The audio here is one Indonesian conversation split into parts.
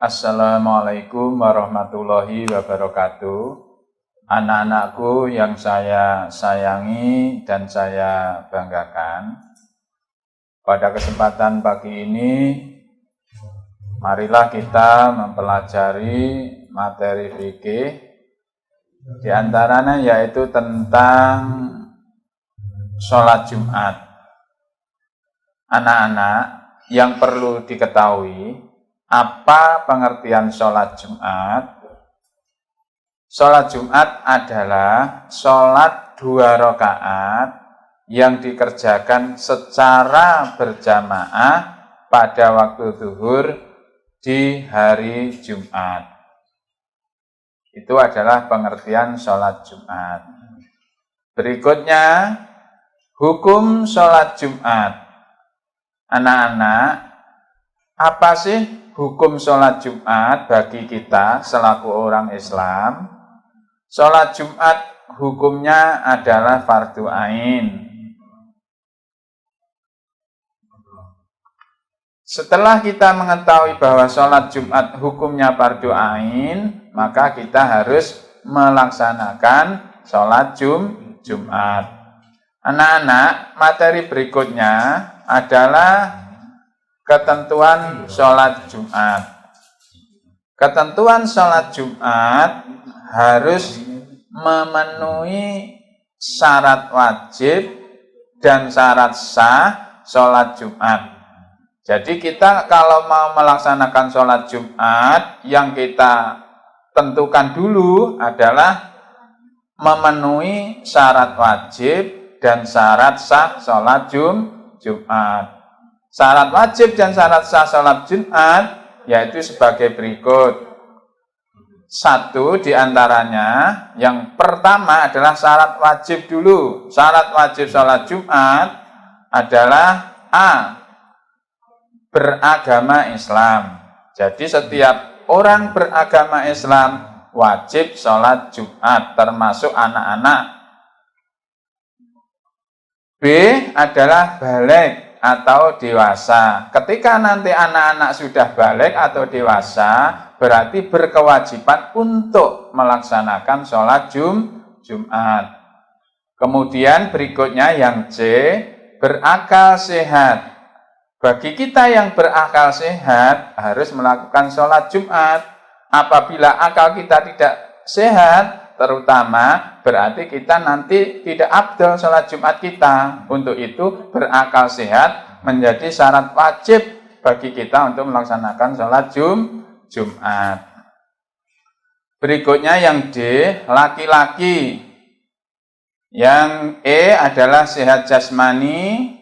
Assalamualaikum warahmatullahi wabarakatuh. Anak-anakku yang saya sayangi dan saya banggakan, pada kesempatan pagi ini marilah kita mempelajari materi fikih, di antaranya yaitu tentang sholat Jumat. Anak-anak, yang perlu diketahui, apa pengertian sholat Jumat? Sholat Jumat adalah sholat 2 rakaat yang dikerjakan secara berjamaah pada waktu zuhur di hari Jumat. Itu adalah pengertian sholat Jumat. Berikutnya, hukum sholat Jumat. Anak-anak, apa sih hukum sholat Jumat bagi kita selaku orang Islam? Sholat Jumat hukumnya adalah fardu ain. Setelah kita mengetahui bahwa sholat Jumat hukumnya fardu ain, maka kita harus melaksanakan sholat Jumat. Anak-anak, materi berikutnya adalah ketentuan sholat Jumat. Ketentuan sholat Jumat harus memenuhi syarat wajib dan syarat sah sholat Jumat. Jadi kita kalau mau melaksanakan sholat Jumat, yang kita tentukan dulu adalah memenuhi syarat wajib dan syarat sah sholat Jumat. Syarat wajib dan syarat sah sholat Jumat yaitu sebagai berikut. 1 diantaranya, yang pertama adalah syarat wajib dulu. Syarat wajib sholat Jumat adalah A. Beragama Islam. Jadi setiap orang beragama Islam wajib sholat Jumat, termasuk anak-anak. B adalah baligh atau dewasa. Ketika nanti anak-anak sudah balik atau dewasa, berarti berkewajiban untuk melaksanakan sholat Jumat. Kemudian berikutnya yang C, berakal sehat. Bagi kita yang berakal sehat harus melakukan sholat Jumat. Apabila akal kita tidak sehat, terutama berarti kita nanti tidak afdal sholat Jumat kita. Untuk itu berakal sehat menjadi syarat wajib bagi kita untuk melaksanakan sholat Jumat. Berikutnya yang D, laki-laki. Yang E adalah sehat jasmani.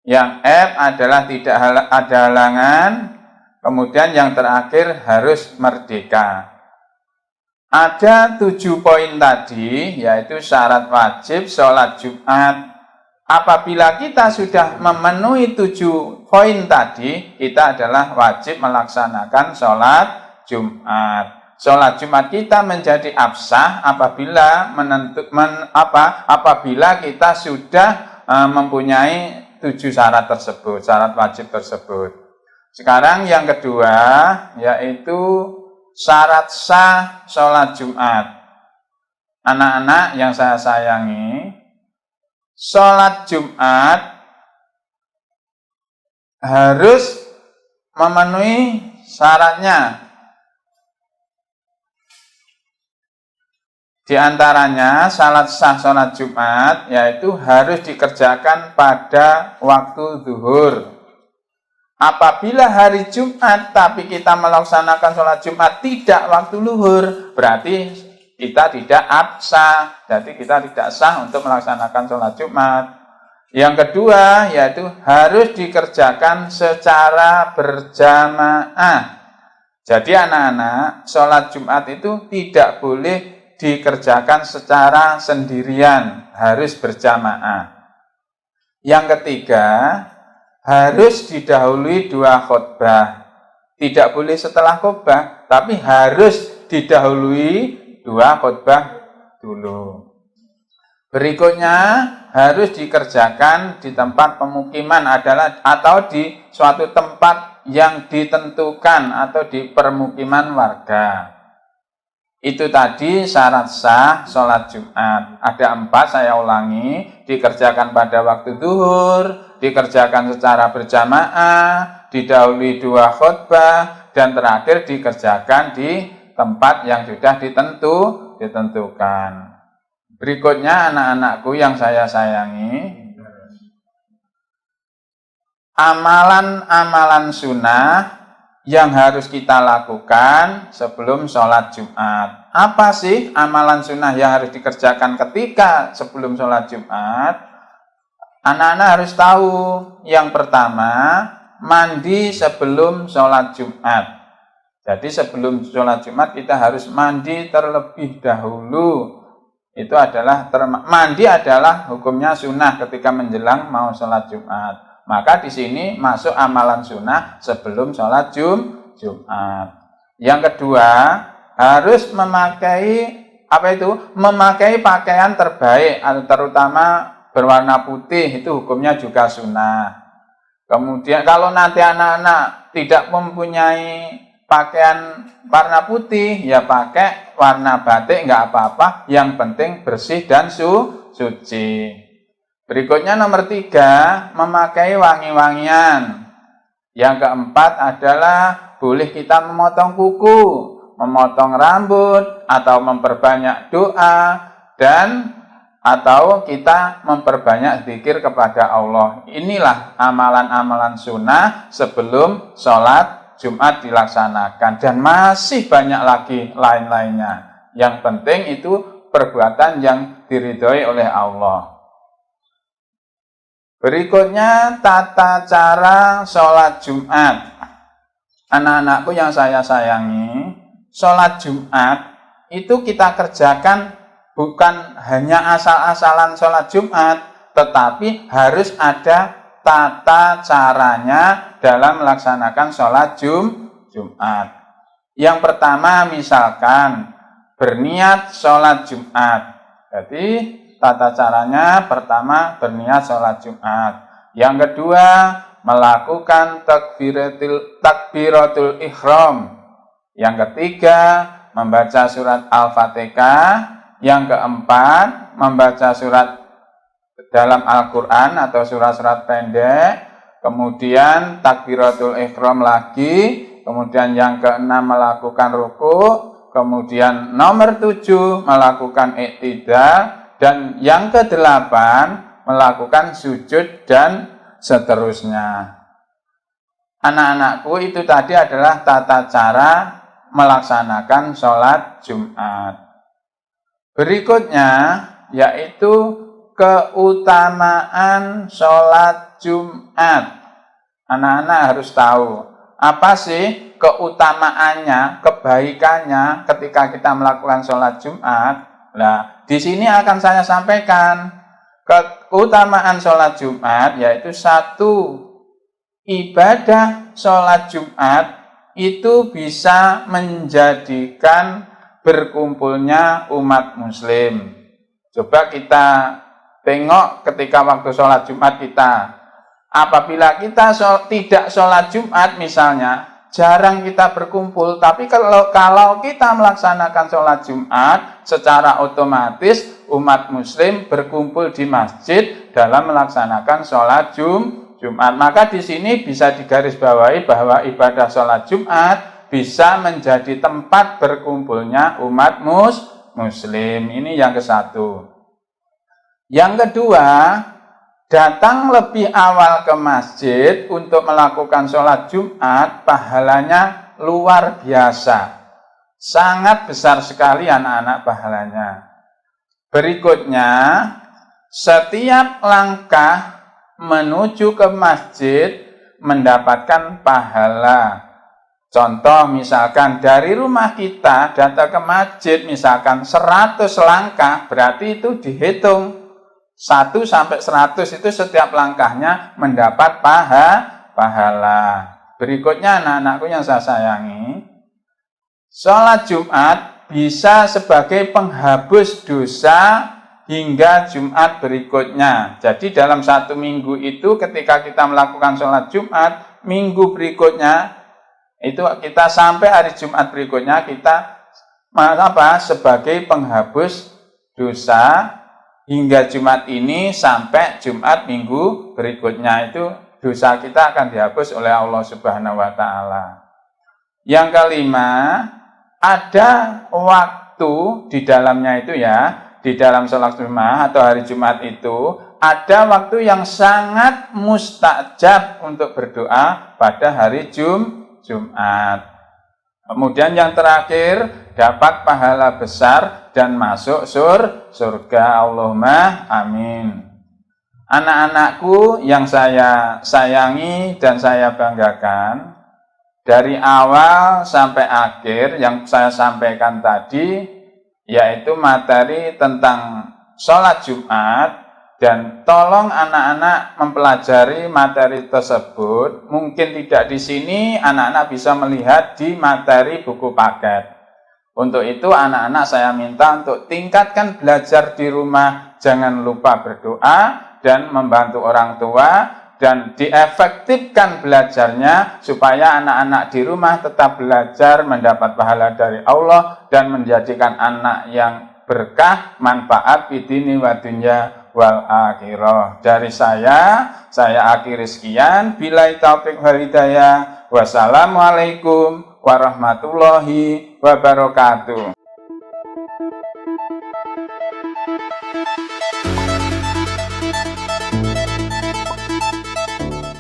Yang F adalah tidak ada halangan. Kemudian yang terakhir harus merdeka. Ada 7 poin tadi, yaitu syarat wajib sholat Jumat. Apabila kita sudah memenuhi 7 poin tadi, kita adalah wajib melaksanakan sholat Jumat. Sholat Jumat kita menjadi absah apabila apabila kita sudah mempunyai 7 syarat tersebut, syarat wajib tersebut. Sekarang yang kedua, yaitu syarat sah sholat Jumat. Anak-anak yang saya sayangi, sholat Jumat harus memenuhi syaratnya. Di antaranya syarat sah sholat Jumat yaitu harus dikerjakan pada waktu zuhur. Apabila hari Jumat tapi kita melaksanakan sholat Jumat tidak waktu luhur, berarti kita tidak absah, jadi kita tidak sah untuk melaksanakan sholat Jumat. Yang kedua yaitu harus dikerjakan secara berjamaah. Jadi anak-anak, sholat Jumat itu tidak boleh dikerjakan secara sendirian, harus berjamaah. Yang ketiga, harus didahului 2 khutbah. Tidak boleh setelah khutbah, tapi harus didahului 2 khutbah dulu. Berikutnya harus dikerjakan di tempat pemukiman atau di suatu tempat yang ditentukan atau di permukiman warga. Itu tadi syarat sah sholat Jumat. Ada 4, saya ulangi. Dikerjakan pada waktu zuhur, dikerjakan secara berjamaah, didahului 2 khutbah, dan terakhir dikerjakan di tempat yang sudah ditentukan. Berikutnya anak-anakku yang saya sayangi, amalan-amalan sunnah yang harus kita lakukan sebelum sholat Jumat. Apa sih amalan sunnah yang harus dikerjakan ketika sebelum sholat Jumat? Anak-anak harus tahu. Yang pertama, mandi sebelum sholat Jumat. Jadi sebelum sholat Jumat kita harus mandi terlebih dahulu. Itu adalah mandi adalah hukumnya sunnah ketika menjelang mau sholat Jumat. Maka di sini masuk amalan sunnah sebelum sholat Jumat. Yang kedua, harus memakai memakai pakaian terbaik, terutama berwarna putih, itu hukumnya juga sunnah. Kemudian kalau nanti anak-anak tidak mempunyai pakaian warna putih, ya pakai warna batik, nggak apa-apa. Yang penting bersih dan suci. Berikutnya nomor 3, memakai wangi-wangian. Yang keempat adalah boleh kita memotong kuku, memotong rambut, atau memperbanyak doa, atau kita memperbanyak zikir kepada Allah. Inilah amalan-amalan sunnah sebelum sholat Jumat dilaksanakan. Dan masih banyak lagi lain-lainnya. Yang penting itu perbuatan yang diridhoi oleh Allah. Berikutnya tata cara sholat Jumat. Anak-anakku yang saya sayangi, sholat Jumat itu kita kerjakan bukan hanya asal-asalan sholat Jumat, tetapi harus ada tata caranya dalam melaksanakan sholat Jumat. Yang pertama misalkan berniat sholat Jumat. Jadi tata caranya pertama berniat sholat Jumat. Yang kedua melakukan takbiratul ihram. Yang ketiga membaca surat Al-Fatihah. Yang keempat membaca surat dalam Al-Quran atau surat-surat pendek. Kemudian takbiratul ihram lagi. Kemudian yang keenam melakukan ruku. Kemudian nomor 7 melakukan iktidal. Dan yang ke-8 melakukan sujud dan seterusnya. Anak-anakku, itu tadi adalah tata cara melaksanakan sholat Jumat. Berikutnya yaitu keutamaan sholat Jumat. Anak-anak harus tahu apa sih keutamaannya, kebaikannya ketika kita melakukan sholat Jumat. Nah, di sini akan saya sampaikan keutamaan sholat Jumat, yaitu 1, ibadah sholat Jumat itu bisa menjadikan berkumpulnya umat muslim. Coba kita tengok ketika waktu sholat Jumat kita. Apabila kita tidak sholat Jumat misalnya, jarang kita berkumpul, tapi kalau kita melaksanakan sholat Jumat, secara otomatis umat muslim berkumpul di masjid dalam melaksanakan sholat Jumat. Maka di sini bisa digarisbawahi bahwa ibadah sholat Jumat bisa menjadi tempat berkumpulnya umat muslim. Ini yang ke-1. Yang kedua, datang lebih awal ke masjid untuk melakukan sholat Jumat, pahalanya luar biasa. Sangat besar sekali anak-anak pahalanya. Berikutnya, setiap langkah menuju ke masjid mendapatkan pahala. Contoh misalkan dari rumah kita datang ke masjid misalkan 100 langkah, berarti itu dihitung 1 sampai 100 itu setiap langkahnya mendapat pahala. Berikutnya anak-anakku yang saya sayangi, sholat Jumat bisa sebagai penghapus dosa hingga Jumat berikutnya. Jadi dalam 1 minggu itu ketika kita melakukan sholat Jumat, minggu berikutnya, itu kita sampai hari Jumat berikutnya kita sebagai penghapus dosa hingga Jumat ini sampai Jumat minggu berikutnya, itu dosa kita akan dihapus oleh Allah Subhanahu wa taala. Yang kelima, ada waktu di dalamnya itu ya, di dalam sholat Jumat atau hari Jumat itu ada waktu yang sangat mustajab untuk berdoa pada hari Jumat. Kemudian yang terakhir, dapat pahala besar dan masuk surga. Allahumma amin. Anak-anakku yang saya sayangi dan saya banggakan, dari awal sampai akhir yang saya sampaikan tadi, yaitu materi tentang sholat Jumat, dan tolong anak-anak mempelajari materi tersebut. Mungkin tidak di sini, anak-anak bisa melihat di materi buku paket. Untuk itu anak-anak saya minta untuk tingkatkan belajar di rumah, jangan lupa berdoa dan membantu orang tua, dan diefektifkan belajarnya supaya anak-anak di rumah tetap belajar, mendapat pahala dari Allah dan menjadikan anak yang berkah, manfaat fidini wa dunya wal akhirah. Dari saya akhiri sekian. Billahi taufiq wal hidayah. Wassalamualaikum warahmatullahi wabarakatuh.